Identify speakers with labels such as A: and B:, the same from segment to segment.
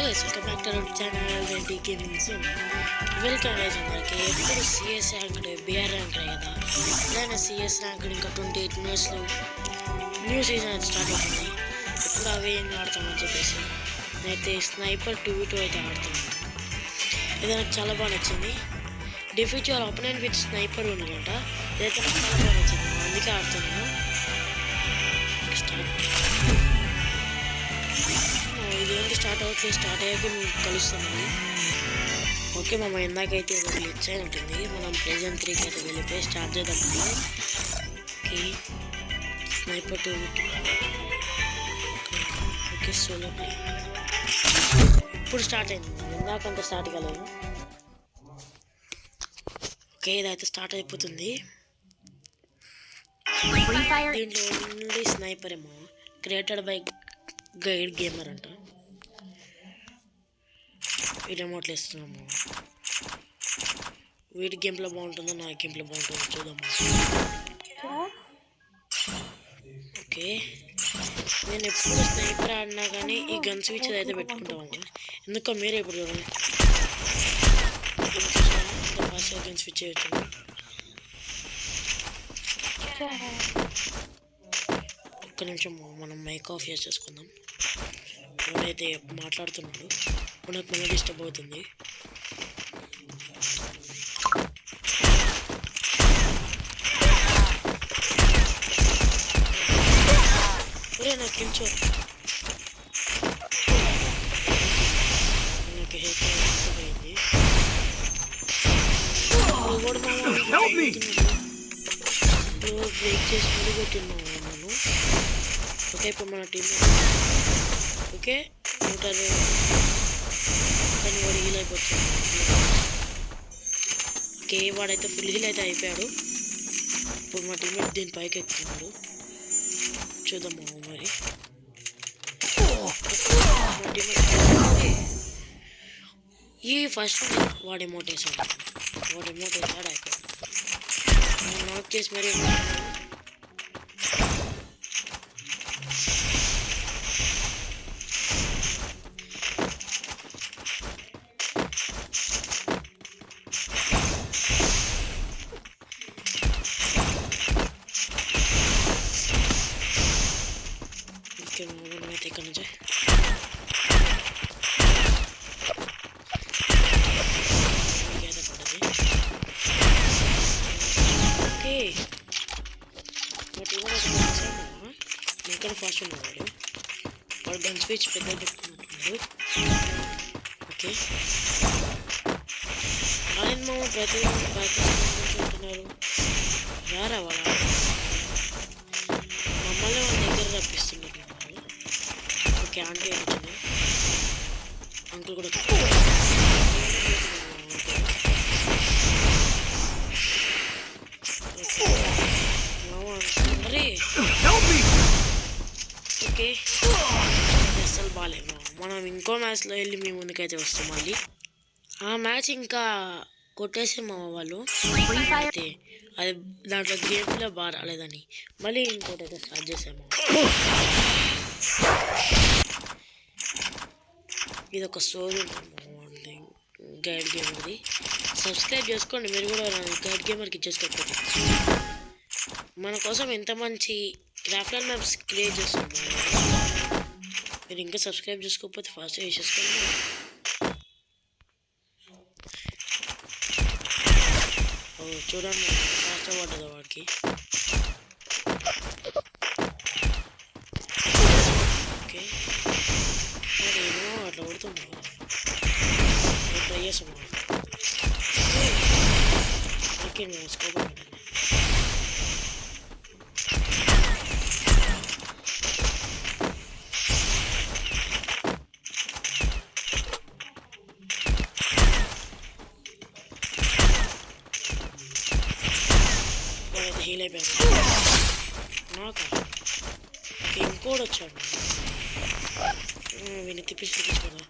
A: guys, welcome back to our channel Ready Gaming Zone. Welcome guys అందరికి. ఇప్పుడు CS rank BR rank కదా. నేను CS rank ఇంకా 28 minutes లో న్యూ సీజన్ స్టార్ట్ అవుతుంది. ఇప్పుడు అవి ఏం ఆడతామని చెప్పేసి నేనైతే స్నైపర్ 2v2 అయితే ఆడుతున్నాను. ఇది నాకు చాలా బాగా నచ్చింది. Defeat your opponent with sniper ఉందంట. ఇదైతే నాకు చాలా బాగా నచ్చింది, అందుకే ఆడుతున్నాను. ఇదేంటి స్టార్ట్ అవుతుంది, స్టార్ట్ అయ్యాక మీకు కలుస్తామండి. ఓకే మామ, ఇందాకైతే ఒక గ్లిచ్ అయిన ఉంటుంది. మనం ప్రెజెంట్ 3కి అయితే వెళ్ళిపోయి స్టార్ట్ చేద్దాం. Okay sniper 2 okay solo play ఇప్పుడు స్టార్ట్ అయింది. ఇందాకంత స్టార్ట్ కాలేదు. ఓకే ఇదైతే స్టార్ట్ అయిపోతుంది. దీంట్లో ఓన్లీ స్నైపర్ ఏమో క్రియేటెడ్ బై గైడ్ గేమర్ అంట. ఈ రిమోట్లు ఇస్తున్నాము. వీడి గేమ్లో బాగుంటుందో నా గేమ్లో బాగుంటుందో చూద్దాము. ఓకే నేను ఎప్పుడు స్నైపర్ ఆడినా కానీ ఈ గన్ స్విచ్ అయితే పెట్టుకుంటాము. ఎందుకో మీరే ఎప్పుడు చూడండి ఫాస్ట్గా గన్ స్విచ్ చేయొచ్చు. ఒక్క నిమిషం మనం మైక్ ఆఫ్ చేసుకుందాం. ఎవరైతే మాట్లాడుతున్నాడు ఇప్పుడు నాకు మళ్ళీ డిస్టర్బ్ అవుతుంది. ఒరే నాకు కొంచెం నాకు హెల్త్ అయింది. బ్రేక్ చేసి మళ్ళీ కొట్టిన్నాను నేను. ఓకే ఇప్పుడు మన టీం ఓకే ఉంటారు కానీ వాడు హీల్ అయిపోతుంది. ఓకే వాడైతే ఫుల్ హీల్ అయితే అయిపోయాడు. ఇప్పుడు మా టీమ్మేట్ దీని పైకి ఎక్కుతున్నాడు. చూద్దాము మరి మా టీమ్మేట్ ఈ ఫస్ట్ వాడు ఎమోట్ వేసాడు. అయిపోయాడు. నాక్ చేసి మరీ ఇక్కడ నుంచి ఓకే ఇంకా ఫాస్ట్ ఉన్నాడు. వాడు గన్ స్విచ్ పెద్ద పెట్టుకున్నట్టున్నాడు. ఓకే ఆయన మా ప్రతి అంటున్నారు రారా వాళ్ళ మమ్మల్ని వాళ్ళ దగ్గర రప్పిస్తున్నారు. ఓకే ఆంటీ వచ్చింది, అంకుల్ కూడా మరి ఓకే అస్సలు బాగాలేదు. మనం ఇంకో మ్యాచ్లో వెళ్ళి మీ ముందుకైతే వస్తాం. మళ్ళీ ఆ మ్యాచ్ ఇంకా కొట్టేసి మా వాళ్ళు అయితే అది దాంట్లో గేమ్లో బాగా రాలేదని మళ్ళీ ఇంకోటి అయితే స్టార్ట్ చేసాము. ఇది ఒక స్టోరీ గైడ్ గేమర్ది. సబ్స్క్రైబ్ చేసుకోండి మీరు కూడా. గైడ్ గేమర్కి ఇచ్చేసుకోకపోతే మన కోసం ఎంత మంచి క్రాఫ్ట్ మ్యాప్స్ క్రియేట్ చేస్తున్నాం. మీరు ఇంకా సబ్స్క్రైబ్ చేసుకోకపోతే ఫాస్ట్గా చేసేసుకోండి. చూడండి ఫాస్ట్గా పడ్డదా వాడికి. ఓకే ఏమో అట్లా కొడుతుంది. ట్రై చేస్తాం. ఓకే నేను స్కోప్ పెట్టండి. హీల్ అయిపోయాను నాకు. ఇంకోటి వచ్చాడు వీడిని తిప్పించుకోదా.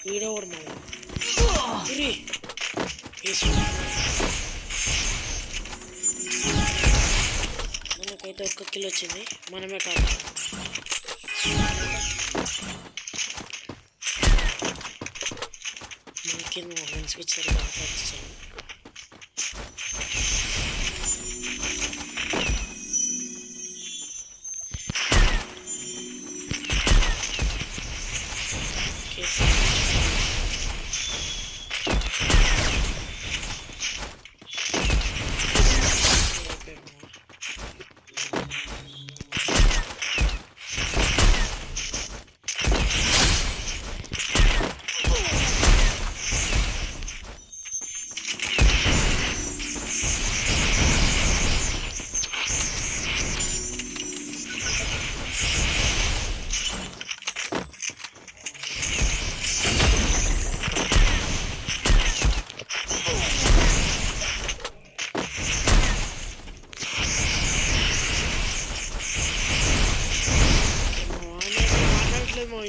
A: వీడియో కూడా మనకైతే అయితే ఒక్క కిల్ వచ్చింది, మనమే టాప్. మనకి వన్ స్విచ్ సరిగ్గా ఉపయోగిస్తాను.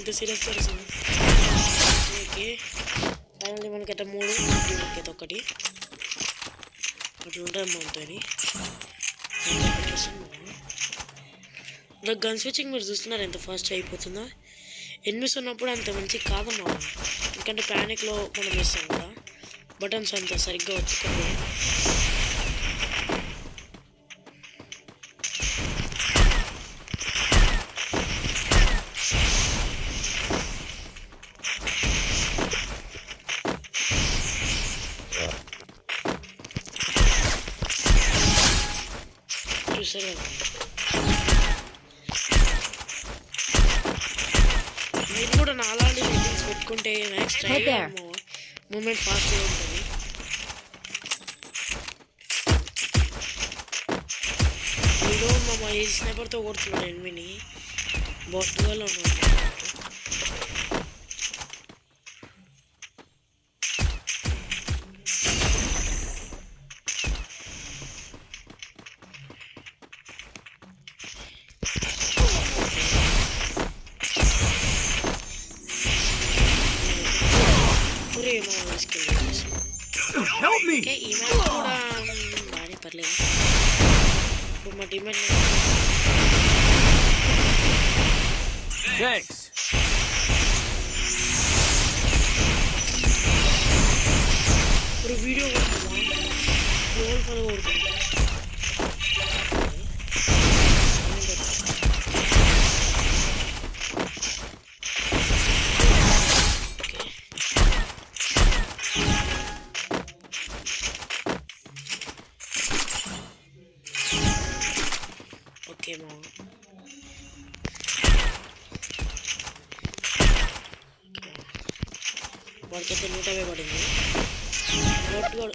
A: ఇంత సీరియస్ పడుతుంది. ఓకే, ఫైనల్లీ మనకైతే 3, మనకైతే ఒకటి అట్లా ఉంటుంది మనతో. ఇలా గన్ స్విచ్చింగ్ మీరు చూస్తున్నారు ఎంత ఫాస్ట్ అయిపోతుందో. ఎనిమిస్ ఉన్నప్పుడు అంత మంచిగా కాదమ్మా, ఎందుకంటే ప్యానిక్లో మనం వేస్తాం కదా, బటన్స్ అంత సరిగ్గా ఒత్తుకోలేదు. చూసారు కదా, మీరు కూడా నా అలాంటి సెట్టింగ్స్ పెట్టుకుంటే నెక్స్ట్ మూమెంట్ ఫాస్ట్గా ఉంటుంది. మీరు మా ఈ స్నైపర్తో కొడుతున్నాడు ఎనిమిని, బాట్ వల్ల ఉన్నాడు. ఓకే, ఈ మ్యాచ్ కూడా బాగానే పర్లేదు. ఇప్పుడు మా టీమేట్ ఇప్పుడు వీడియో కొడుతుందా, గోల్ పని కొడుతుంది. ఓకే మా వాడికైతే 150 పడింది. నోట్ కూడా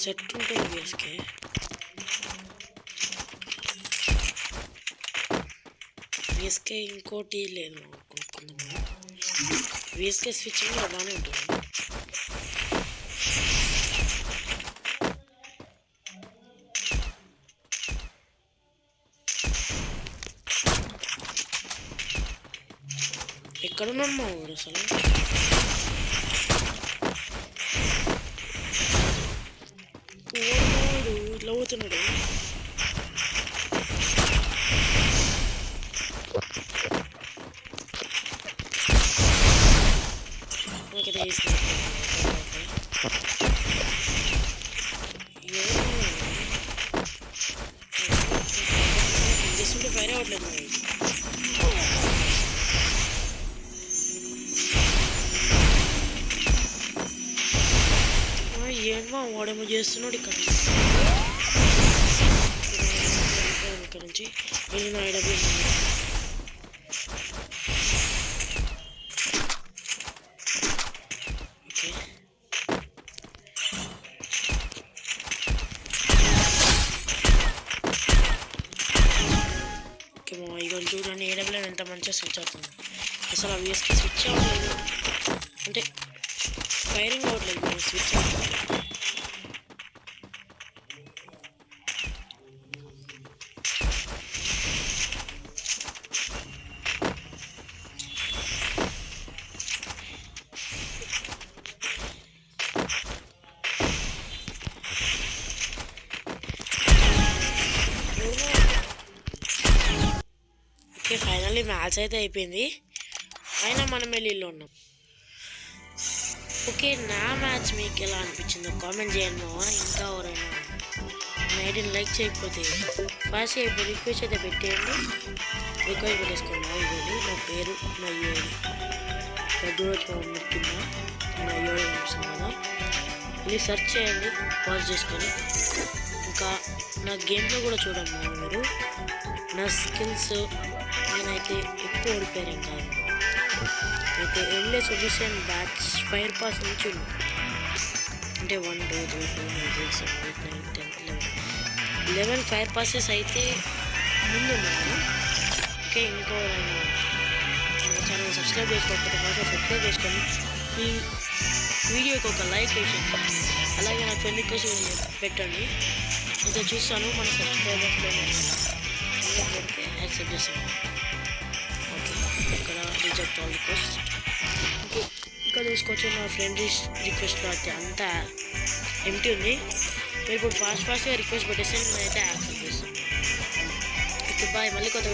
A: సెట్ ఉంటుంది వేసుకే. వేసుకే ఇంకోటి లేదు కొనుక్కుందాము. వేసుకే స్విచ్చింగ్ కూడా బాగానే ఉంటుంది. ఎక్కడున్నామ్మా వాడు అసలు? వాడు ఇట్లా పోతున్నాడు. నాకైతే చేస్తుంటే ఫైర్ అవ్వట్లేదు మరి. ఏమో వాడేమో చేస్తున్నాడు ఇక్కడ నుంచి వెళ్ళిన ఐడబ్ల్యూ. ఓకే, ఓకే మా ఇక చూడండి ఏడబ్ల్యూ ఎంత మంచిగా స్విచ్ అవుతుంది. అసలు ఆ వీఎస్కి స్విచ్ అవ్వలేదు, అంటే ఫైరింగ్ అవ్వట్లేదు, మనం స్విచ్ అవుతుంది. యాక్చువల్లీ మ్యాచ్ అయితే అయిపోయింది, అయినా మనం వెళ్ళిలో ఉన్నాం. ఓకే, నా మ్యాచ్ మీకు ఎలా అనిపించిందో కామెంట్ చేయండి మావా. ఇంకా ఎవరైనా నా ఐడిని లైక్ చేయకపోతే ఫాస్ట్ అయిపోయి రిక్వెస్ట్ అయితే పెట్టేయండి. రిక్వెస్ట్ పెట్టేసుకోండి. ఇవ్వండి నా పేరు, నా యూఐడి పెద్దరోజు కింద నా యూఐడి కనిపిస్తుంది కదా, ఇది సెర్చ్ చేయండి పాజ్ చేసుకొని. ఇంకా నా గేమ్లో కూడా చూడండి మీరు, నా స్కిల్స్ నేనైతే ఎక్కువ ఓడిపోయాను కాదు. అయితే LA solution batch fire pass నుంచి ఉంది, అంటే 1 2 3 4 5 6 7 8 9 10 11 ఫైర్ పాసెస్ అయితే ముందు ఉన్నాను. ఓకే, ఇంకోరైనా మన ఛానల్ సబ్స్క్రైబ్ చేసుకోకపోతే మాత్రం సబ్స్క్రైబ్ చేసుకొని ఈ వీడియోకి ఒక లైక్ వేసేయండి. అలాగే నా ఫ్రెండ్ రిక్వెస్ట్ పెట్టండి, ఇంకా చూస్తాను మన సబ్స్క్రైబర్స్లో పెడితే యాక్సెప్ట్ చేస్తాను. ఓకే, ఇక్కడ రిజెక్ట్ ఆల్ రిక్వెస్ట్. ఓకే, ఇక్కడ చూసుకోవచ్చు నా ఫ్రెండ్ రిక్వెస్ట్లో అయితే అంతా ఎంటీ ఉంది. మీరు ఇప్పుడు ఫాస్ట్గా రిక్వెస్ట్ పెట్టేస్తే నేనైతే యాక్సెప్ట్ చేస్తాను. ఓకే బాయ్, మళ్ళీ కొత్త